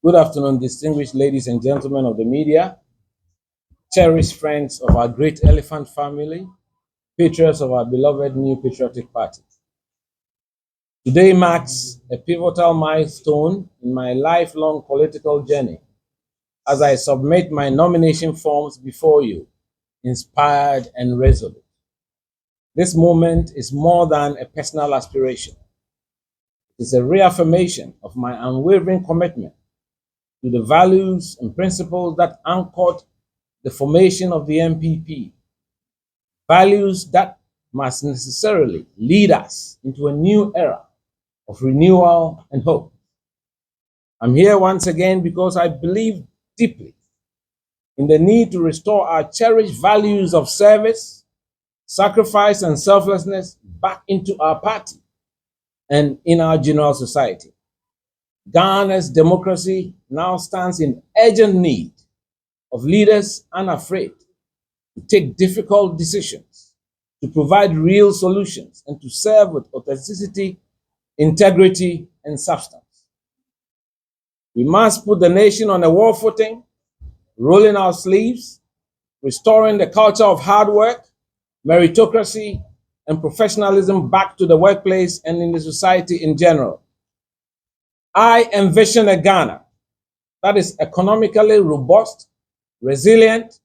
Good afternoon, distinguished ladies and gentlemen of the media, cherished friends of our great elephant family, patriots of our beloved New Patriotic Party. Today marks a pivotal milestone in my lifelong political journey as I submit my nomination forms before you, inspired and resolute. This moment is more than a personal aspiration. It is a reaffirmation of my unwavering commitment to the values and principles that anchored the formation of the NPP, values that must necessarily lead us into a new era of renewal and hope. I'm here once again because I believe deeply in the need to restore our cherished values of service, sacrifice, and selflessness back into our party and in our general society. Ghana's democracy now stands in urgent need of leaders unafraid to take difficult decisions, to provide real solutions, and to serve with authenticity, integrity, and substance. We must put the nation on a war footing, rolling our sleeves, restoring the culture of hard work, meritocracy, and professionalism back to the workplace and in the society in general. I envision a Ghana that is economically robust, resilient,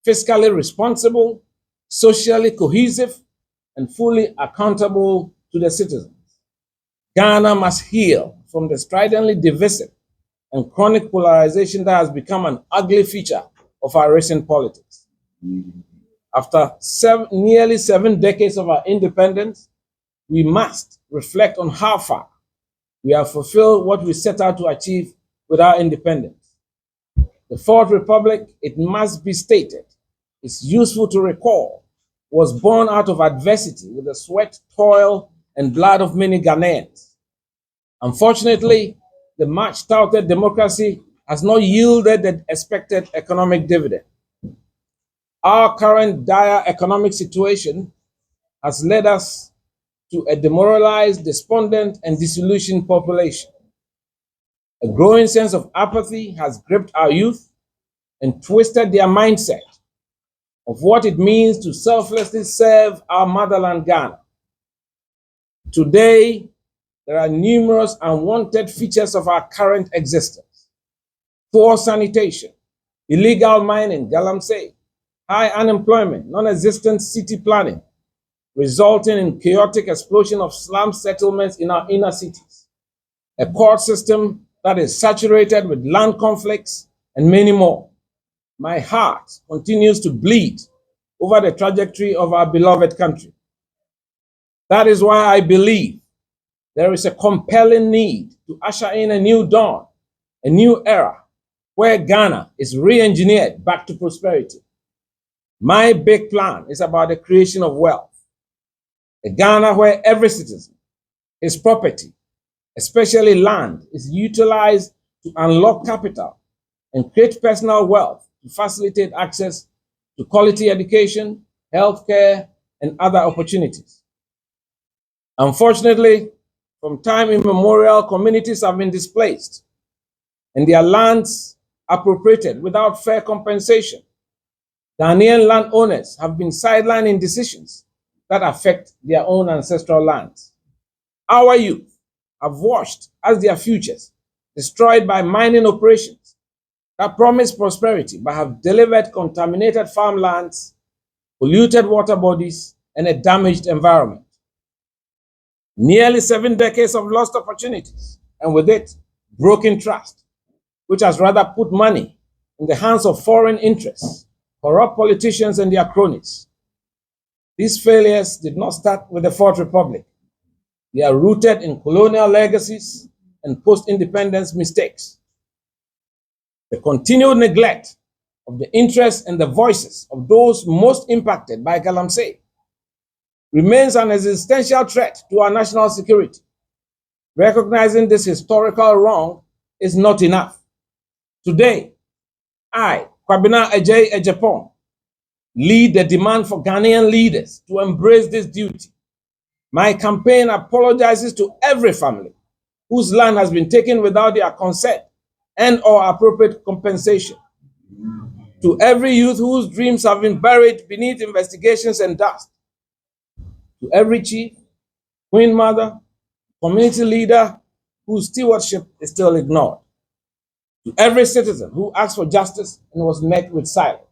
fiscally responsible, socially cohesive, and fully accountable to the citizens. Ghana must heal from the stridently divisive and chronic polarization that has become an ugly feature of our recent politics. After nearly 7 decades of our independence, we must reflect on how far we have fulfilled what we set out to achieve with our independence. The Fourth Republic, it must be stated, is useful to recall, was born out of adversity with the sweat, toil, and blood of many Ghanaians. Unfortunately, the much-touted democracy has not yielded the expected economic dividend. Our current dire economic situation has led us to a demoralized, despondent, and disillusioned population. A growing sense of apathy has gripped our youth and twisted their mindset of what it means to selflessly serve our motherland, Ghana. Today, there are numerous unwanted features of our current existence: poor sanitation, illegal mining, galamsey, high unemployment, non-existent city planning, resulting in chaotic explosion of slum settlements in our inner cities, a court system that is saturated with land conflicts, and many more. My heart continues to bleed over the trajectory of our beloved country. That is why I believe there is a compelling need to usher in a new dawn, a new era, where Ghana is re-engineered back to prosperity. My big plan is about the creation of wealth. A Ghana where every citizen, his property, especially land, is utilized to unlock capital and create personal wealth to facilitate access to quality education, healthcare, and other opportunities. Unfortunately, from time immemorial, communities have been displaced and their lands appropriated without fair compensation. Ghanaian landowners have been sidelined in decisions that affect their own ancestral lands. Our youth have watched as their futures destroyed by mining operations that promise prosperity but have delivered contaminated farmlands, polluted water bodies, and a damaged environment. Nearly 7 decades of lost opportunities, and with it, broken trust, which has rather put money in the hands of foreign interests, corrupt politicians, and their cronies. These failures did not start with the Fourth Republic. They are rooted in colonial legacies and post-independence mistakes. The continued neglect of the interests and the voices of those most impacted by galamsey remains an existential threat to our national security. Recognizing this historical wrong is not enough. Today, I, Kwabena Agyepong, lead the demand for Ghanaian leaders to embrace this duty. My campaign apologizes to every family whose land has been taken without their consent and or appropriate compensation. To every youth whose dreams have been buried beneath investigations and dust. To every chief, queen mother, community leader whose stewardship is still ignored. To every citizen who asked for justice and was met with silence.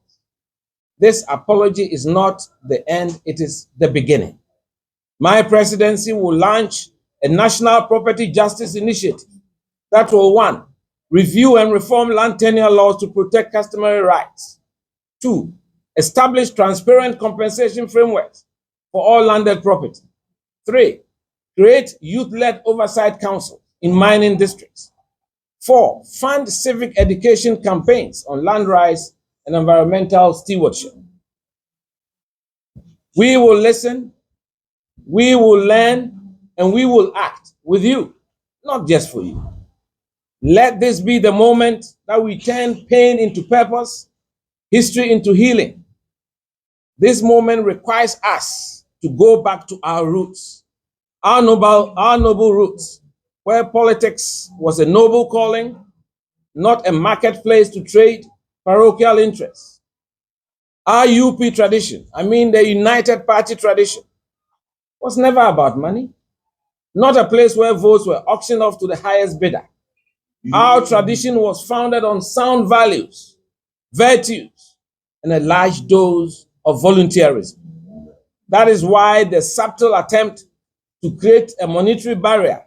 This apology is not the end, it is the beginning. My presidency will launch a national property justice initiative that will, 1, review and reform land tenure laws to protect customary rights. 2, establish transparent compensation frameworks for all landed property. 3, create youth-led oversight councils in mining districts. 4, fund civic education campaigns on land rights and environmental stewardship. We will listen, we will learn, and we will act with you, not just for you. Let this be the moment that we turn pain into purpose, history into healing. This moment requires us to go back to our roots, our noble roots, where politics was a noble calling, not a marketplace to trade parochial interests. Our UP tradition, the United Party tradition, was never about money, not a place where votes were auctioned off to the highest bidder. Our tradition was founded on sound values, virtues, and a large dose of volunteerism. That is why the subtle attempt to create a monetary barrier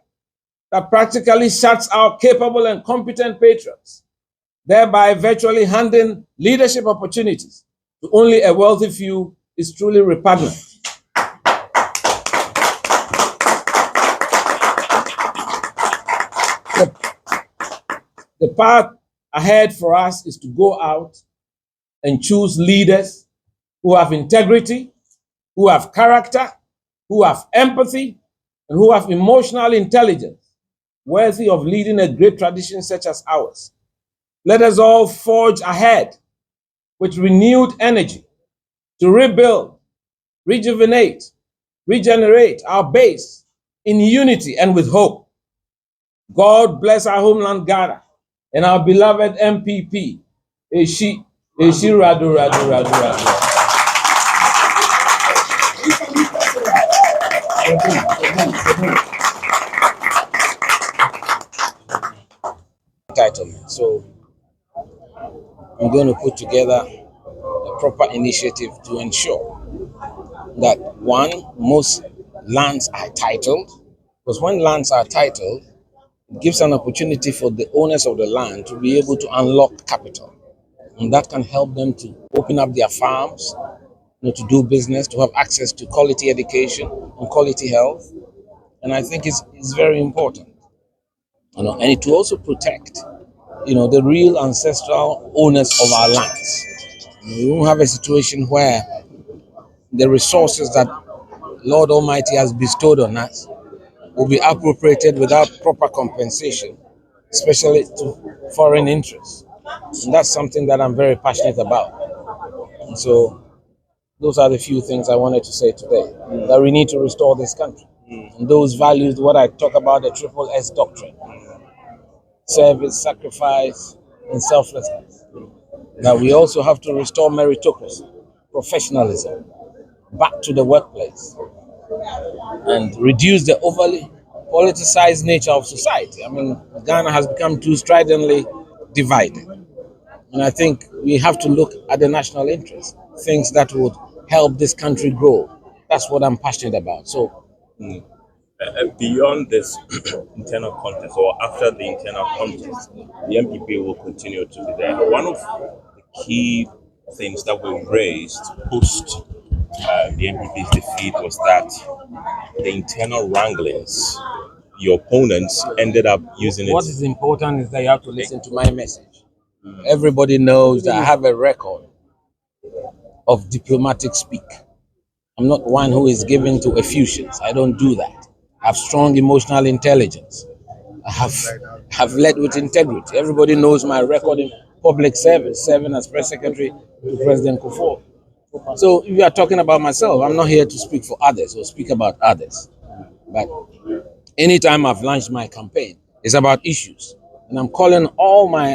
that practically shuts out capable and competent patrons, thereby virtually handing leadership opportunities to only a wealthy few, is truly repugnant. The path ahead for us is to go out and choose leaders who have integrity, who have character, who have empathy, and who have emotional intelligence, worthy of leading a great tradition such as ours. Let us all forge ahead with renewed energy to rebuild, rejuvenate, regenerate our base in unity and with hope. God bless our homeland Ghana and our beloved NPP. Eshi Radu Radu Radu Radu. Entitlement. So I'm going to put together a proper initiative to ensure that, 1, most lands are titled, because when lands are titled, it gives an opportunity for the owners of the land to be able to unlock capital, and that can help them to open up their farms, to do business, to have access to quality education and quality health. And I think it's very important, and it will also protect, the real ancestral owners of our lands. We won't have a situation where the resources that Lord Almighty has bestowed on us will be appropriated without proper compensation, especially to foreign interests. And that's something that I'm very passionate about. And so those are the few things I wanted to say today, that we need to restore this country. And those values, what I talk about, the triple S doctrine: service, sacrifice, and selflessness. Now we also have to restore meritocracy, professionalism, back to the workplace, and reduce the overly politicized nature of society. Ghana has become too stridently divided. And I think we have to look at the national interest, things that would help this country grow. That's what I'm passionate about. So, beyond this internal contest, or after the internal contest, the NPP will continue to be there. One of the key things that were raised post the NPP's defeat was that the internal wranglings, your opponents ended up using it. What is important is that you have to listen to my message. Everybody knows that I have a record of diplomatic speak. I'm not one who is given to effusions. I don't do that. I have strong emotional intelligence. I have led with integrity. Everybody knows my record in public service, serving as press secretary to President Kufuor. So if you are talking about myself, I'm not here to speak for others or speak about others. But anytime I've launched my campaign, it's about issues. And I'm calling all my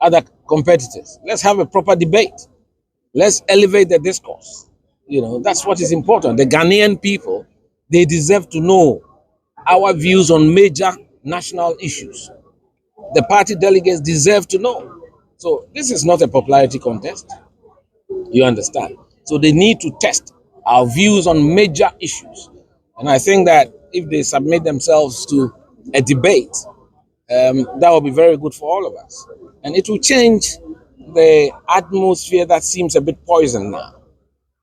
other competitors. Let's have a proper debate. Let's elevate the discourse. That's what is important. The Ghanaian people, they deserve to know our views on major national issues. The party delegates deserve to know. So this is not a popularity contest. You understand? So they need to test our views on major issues. And I think that if they submit themselves to a debate, that will be very good for all of us. And it will change the atmosphere that seems a bit poisoned now,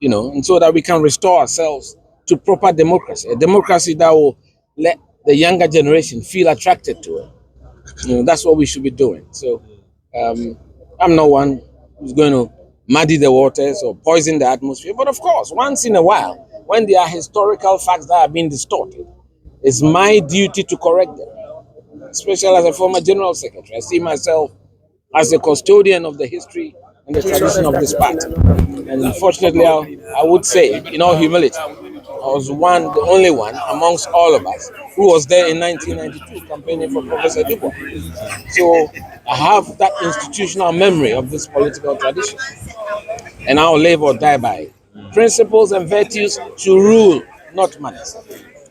and so that we can restore ourselves to proper democracy, a democracy that will let the younger generation feel attracted to it. That's what we should be doing. So I'm not one who's going to muddy the waters or poison the atmosphere. But of course, once in a while, when there are historical facts that are being distorted, it's my duty to correct them, especially as a former general secretary. I see myself as a custodian of the history and the tradition of this party. And unfortunately, I would say, in all humility, I was the only one amongst all of us who was there in 1992 campaigning for Professor Agyepong. So I have that institutional memory of this political tradition, and I'll live or die by it. Principles and virtues should rule, not manners.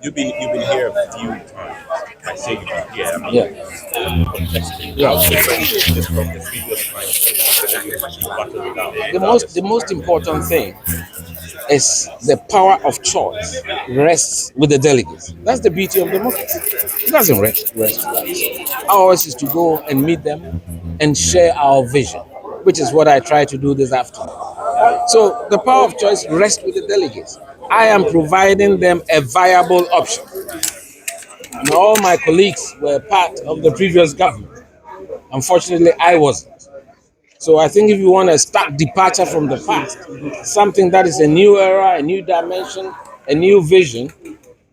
You've been here a few times. I say you've been here. Contesting. Yeah. How different is this from the previous times you battled it out? The most important thing is the power of choice rests with the delegates. That's the beauty of democracy. It doesn't rest with us. Ours is to go and meet them and share our vision, which is what I try to do this afternoon. So the power of choice rests with the delegates. I am providing them a viable option. And all my colleagues were part of the previous government. Unfortunately, I wasn't. So I think if you want a stark departure from the past, something that is a new era, a new dimension, a new vision,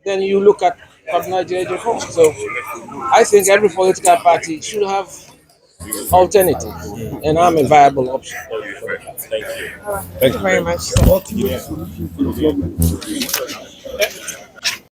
then you look at Kwabena Agyepong. So I think every political party should have alternatives, and I'm a viable option. Thank you. Thank you very much.